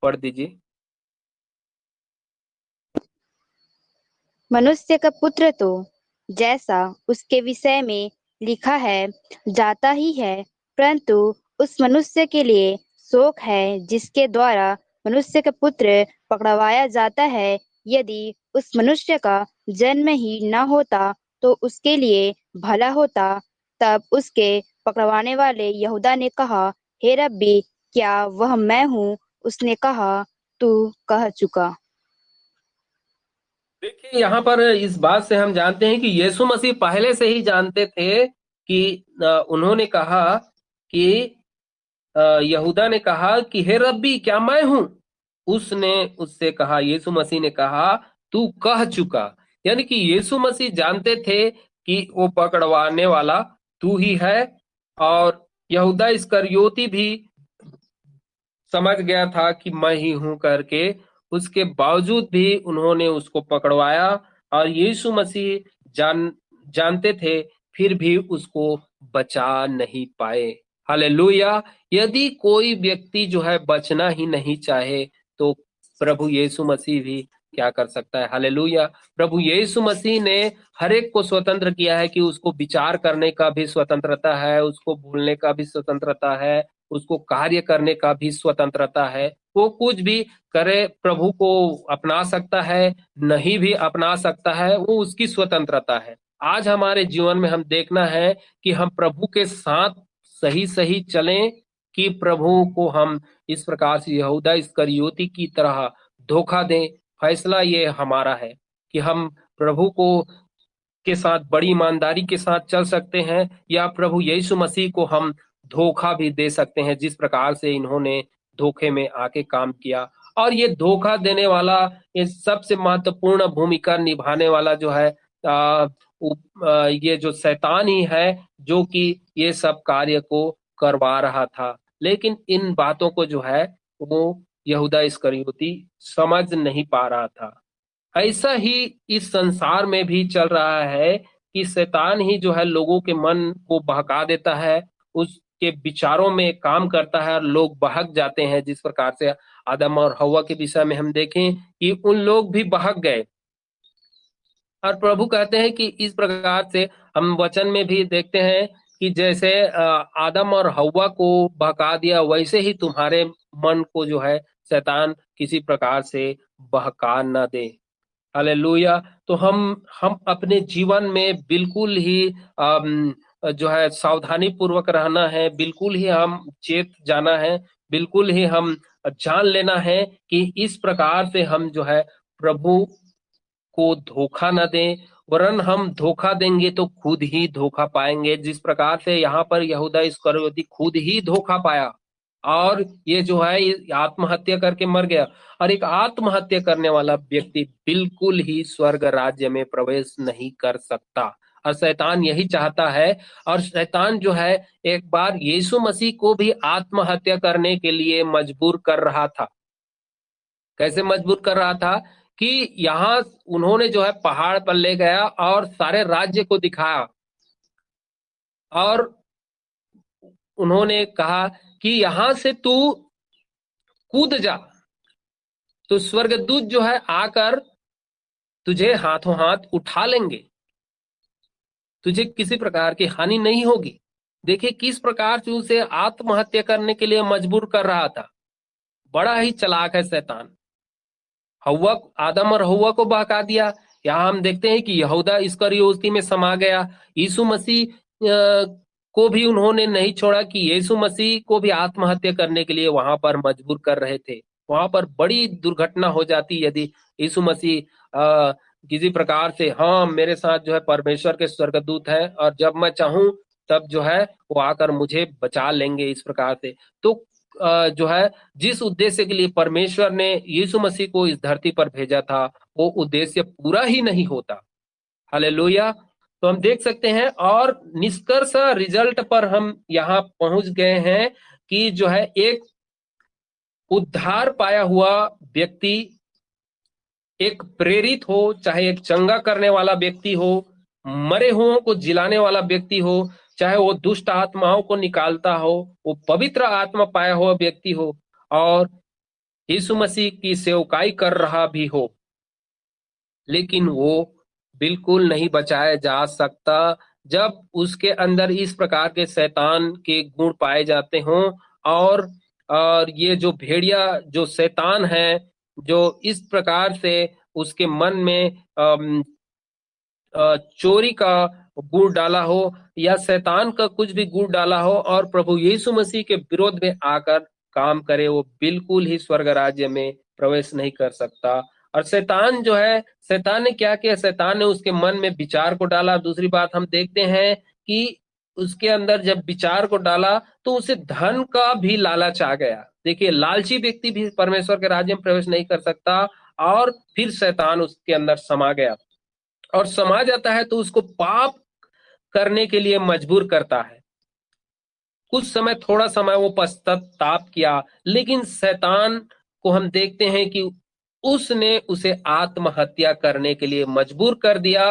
पढ़ दीजिए। मनुष्य का पुत्र तो जैसा उसके विषय में लिखा है जाता ही है, परंतु उस मनुष्य के लिए शोक है जिसके द्वारा मनुष्य का पुत्र पकड़वाया जाता है। यदि उस मनुष्य का जन्म ही न होता तो उसके लिए भला होता। तब उसके पकड़वाने वाले यहूदा ने कहा, हे रब्बी, क्या वह मैं हूँ? उसने कहा, तू कह चुका। देखिए, यहाँ पर इस बात से हम जानते हैं कि यीशु मसीह पहले से ही जानते थे कि उन्होंने कहा कि यहूदा ने कहा कि हे रब्बी, क्या मैं हूं? उसने उससे कहा, यीशु मसीह ने कहा, तू कह चुका। यानी कि यीशु मसीह जानते थे कि वो पकड़वाने वाला तू ही है। और यहूदा इस्करियोती भी समझ गया था कि मैं ही हूं करके। उसके बावजूद भी उन्होंने उसको पकड़वाया और यीशु मसीह जानते थे, फिर भी उसको बचा नहीं पाए। हालेलुया। यदि कोई व्यक्ति जो है बचना ही नहीं चाहे तो प्रभु यीशु मसीह भी क्या कर सकता है? हालेलुया। प्रभु यीशु मसीह ने हर एक को स्वतंत्र किया है कि उसको विचार करने का भी स्वतंत्रता है, उसको भूलने का भी स्वतंत्रता है, उसको कार्य करने का भी स्वतंत्रता है। वो कुछ भी करे, प्रभु को अपना सकता है, नहीं भी अपना सकता है, वो उसकी स्वतंत्रता है। आज हमारे जीवन में हम देखना है कि हम प्रभु के साथ सही सही चलें कि प्रभु को हम इस प्रकार से यहूदा इस्करियोती की तरह धोखा दें। फैसला ये हमारा है कि हम प्रभु को के साथ बड़ी ईमानदारी के साथ चल सकते हैं या प्रभु यीशु मसीह को हम धोखा भी दे सकते हैं, जिस प्रकार से इन्होंने धोखे में आके काम किया। और ये धोखा देने वाला, ये सबसे महत्वपूर्ण भूमिका निभाने वाला जो है ये जो शैतान ही है, जो कि ये सब कार्य को करवा रहा था। लेकिन इन बातों को जो है वो यहूदा इस्करियोती समझ नहीं पा रहा था। ऐसा ही इस संसार में भी चल रहा है कि शैतान ही जो है लोगों के मन को बहका देता है, उसके विचारों में काम करता है और लोग बहक जाते हैं। जिस प्रकार से आदम और हव्वा के विषय में हम देखें कि उन लोग भी बहक गए। और प्रभु कहते हैं कि इस प्रकार से हम वचन में भी देखते हैं कि जैसे आदम और हव्वा को बहका दिया, वैसे ही तुम्हारे मन को जो है शैतान किसी प्रकार से बहका न दे। हालेलुया। तो हम अपने जीवन में बिल्कुल ही जो है सावधानी पूर्वक रहना है, बिल्कुल ही हम चेत जाना है, बिल्कुल ही हम जान लेना है कि इस प्रकार से हम जो है प्रभु को धोखा न दें, वरन हम धोखा देंगे तो खुद ही धोखा पाएंगे। जिस प्रकार से यहाँ पर यहूदा इस्करियोती खुद ही धोखा पाया और ये जो है ये आत्महत्या करके मर गया। और एक आत्महत्या करने वाला व्यक्ति बिल्कुल ही स्वर्ग राज्य में प्रवेश नहीं कर सकता। और शैतान यही चाहता है। और शैतान जो है एक बार यीशु मसीह को भी आत्महत्या करने के लिए मजबूर कर रहा था। कैसे मजबूर कर रहा था कि यहाँ उन्होंने जो है पहाड़ पर ले गया और सारे राज्य को दिखाया और उन्होंने कहा कि यहां से तू कूद जा, तो स्वर्गदूत जो है आकर तुझे हाथों हाथ उठा लेंगे, तुझे किसी प्रकार की हानि नहीं होगी। देखिए किस प्रकार से उसे आत्महत्या करने के लिए मजबूर कर रहा था। बड़ा ही चालाक है शैतान। हव्वा, आदम और हव्वा को बहका दिया। यहाँ हम देखते हैं कि यहूदा इस्करियोती में समा गया। यीशु मसीह को भी उन्होंने नहीं छोड़ा कि यीशु मसीह को भी आत्महत्या करने के लिए वहां पर मजबूर कर रहे थे। वहां पर बड़ी दुर्घटना हो जाती यदि यीशु मसीह किसी प्रकार से, हाँ मेरे साथ जो है परमेश्वर के स्वर्गदूत है और जब मैं चाहूं तब जो है वो आकर मुझे बचा लेंगे इस प्रकार से। तो जो है जिस उद्देश्य के लिए परमेश्वर ने यीशु मसीह को इस धरती पर भेजा था, वो उद्देश्य पूरा ही नहीं होता। हालेलुया। तो हम देख सकते हैं और निष्कर्ष रिजल्ट पर हम यहाँ पहुंच गए हैं कि जो है एक उद्धार पाया हुआ व्यक्ति एक प्रेरित हो, चाहे एक चंगा करने वाला व्यक्ति हो, मरे हुओं को जिलाने वाला व्यक्ति हो, चाहे वो दुष्ट आत्माओं को निकालता हो, वो पवित्र आत्मा पाया हुआ व्यक्ति हो और यीशु मसीह की सेवकाई कर रहा भी हो, लेकिन वो बिल्कुल नहीं बचाया जा सकता जब उसके अंदर इस प्रकार के शैतान के गुण पाए जाते हों। और ये जो भेड़िया जो शैतान है, जो इस प्रकार से उसके मन में चोरी का गुण डाला हो या शैतान का कुछ भी गुण डाला हो और प्रभु यीशु मसीह के विरोध में आकर काम करे, वो बिल्कुल ही स्वर्ग राज्य में प्रवेश नहीं कर सकता। और शैतान जो है, शैतान ने क्या किया? शैतान ने उसके मन में विचार को डाला। दूसरी बात हम देखते हैं कि उसके अंदर जब विचार को डाला तो उसे धन का भी लालच आ गया। देखिए, लालची व्यक्ति भी परमेश्वर के राज्य में प्रवेश नहीं कर सकता। और फिर शैतान उसके अंदर समा गया और समा जाता है तो उसको पाप करने के लिए मजबूर करता है। कुछ समय, थोड़ा समय वो पश्चाताप किया, लेकिन शैतान को हम देखते हैं कि उसने उसे आत्महत्या करने के लिए मजबूर कर दिया।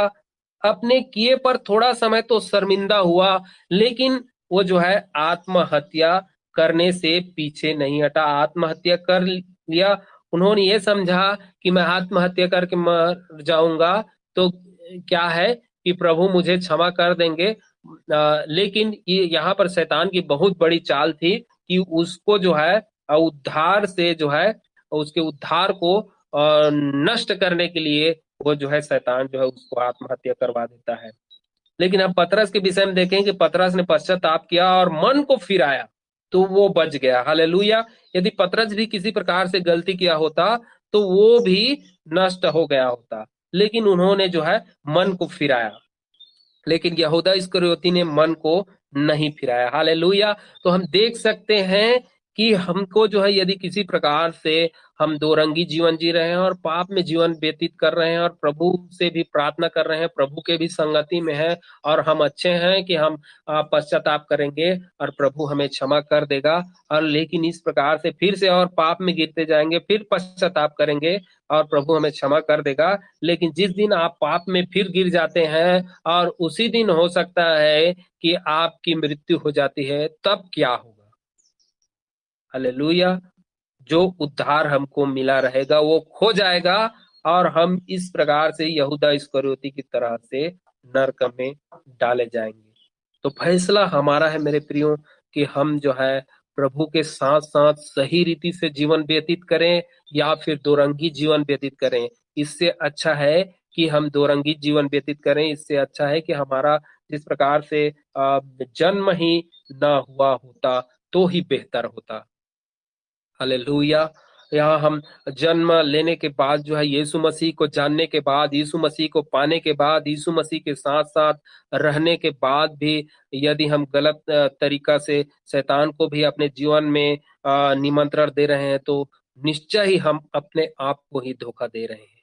अपने किए पर थोड़ा समय तो शर्मिंदा हुआ, लेकिन वो जो है आत्महत्या करने से पीछे नहीं हटा, आत्महत्या कर लिया। उन्होंने ये समझा कि मैं आत्महत्या करके मर जाऊंगा तो क्या है कि प्रभु मुझे क्षमा कर देंगे। लेकिन ये यहाँ पर शैतान की बहुत बड़ी चाल थी कि उसको जो है उद्धार से जो है उसके उद्धार को नष्ट करने के लिए वो जो है शैतान जो है उसको आत्महत्या करवा देता है। लेकिन अब पतरस के विषय में देखें कि पतरस ने पश्चाताप किया और मन को फिराया तो वो बच गया। हालेलुया। यदि पतरस भी किसी प्रकार से गलती किया होता तो वो भी नष्ट हो गया होता, लेकिन उन्होंने जो है मन को फिराया। लेकिन यहूदा इस्करियोती ने मन को नहीं फिराया। हालेलुया। तो हम देख सकते हैं कि हमको जो है यदि किसी प्रकार से हम दो रंगी जीवन जी रहे हैं और पाप में जीवन व्यतीत कर रहे हैं और प्रभु से भी प्रार्थना कर रहे हैं, प्रभु के भी संगति में है और हम अच्छे हैं कि हम पश्चाताप करेंगे और प्रभु हमें क्षमा कर देगा, और लेकिन इस प्रकार से फिर से और पाप में गिरते जाएंगे, फिर पश्चाताप करेंगे और प्रभु हमें क्षमा कर देगा। लेकिन जिस दिन आप पाप में फिर गिर जाते हैं और उसी दिन हो सकता है कि आपकी मृत्यु हो जाती है, तब क्या होगा? हालेलुया। जो उद्धार हमको मिला रहेगा वो खो जाएगा और हम इस प्रकार से यहूदा इस्करियोती की तरह से नरक में डाले जाएंगे। तो फैसला हमारा है मेरे प्रियो कि हम जो है प्रभु के साथ साथ सही रीति से जीवन व्यतीत करें या फिर दोरंगी जीवन व्यतीत करें। इससे अच्छा है कि हम दोरंगी जीवन व्यतीत करें। इससे अच्छा है कि हमारा जिस प्रकार से जन्म ही ना हुआ होता तो ही बेहतर होता। हालेलुया। यहाँ हम जन्म लेने के बाद जो है यीशु मसीह को जानने के बाद, यीशु मसीह को पाने के बाद, यीशु मसीह के साथ साथ रहने के बाद भी यदि हम गलत तरीका से शैतान को भी अपने जीवन में निमंत्रण दे रहे हैं तो निश्चय ही हम अपने आप को ही धोखा दे रहे हैं।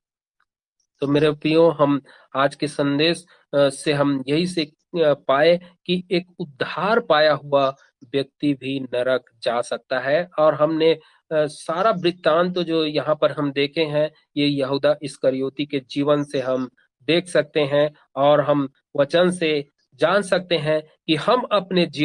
तो मेरे प्रियो, हम आज के संदेश से हम यही सीख पाए कि एक उद्धार पाया हुआ व्यक्ति भी नरक जा सकता है। और हमने सारा वृत्तांत तो जो यहाँ पर हम देखे हैं, ये यहूदा इस्करियोती के जीवन से हम देख सकते हैं और हम वचन से जान सकते हैं कि हम अपने जीवन